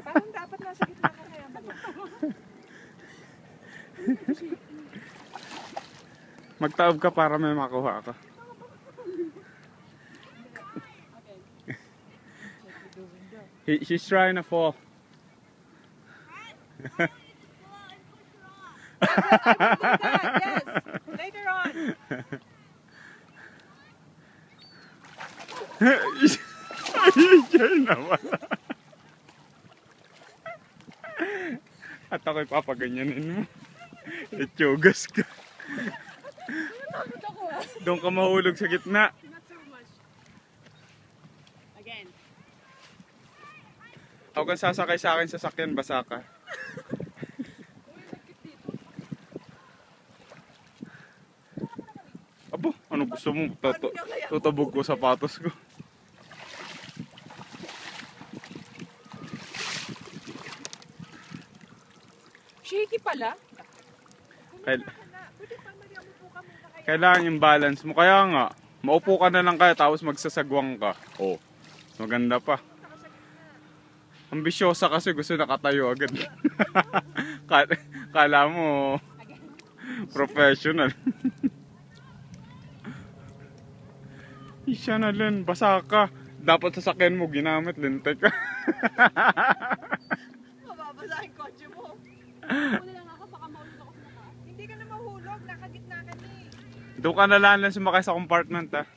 Parang dapat nasa gitna ka kaya ba? Magtaob ka para may makuha ka. She's trying to fall. Yes, later on. Ayun naman. At ako'y papaganyanin mo. Itsugas ka. Doon ka mahulog sa gitna. Not so much. Again. Ako kang sasakay sa akin sa sakyan, basa ka. Abo, ano gusto mo? Tutabog ko sapatos ko. Shaky pala. Kailangan yung balance mo. Kaya nga, maupo ka na lang kaya tapos magsasagwang ka. Oh, maganda pa. Ambisyosa kasi gusto nakatayo agad. Kala mo professional. Isya na Len, basa ka. Dapat sasakyan mo, ginamit, lintek ka. Mababasa yung kotse mo. Una lang ako, baka mahulog ako sa taas. Hindi ka na mahulog, nakagitna ka ni. Doon ka na lang sumakay sa compartment ha.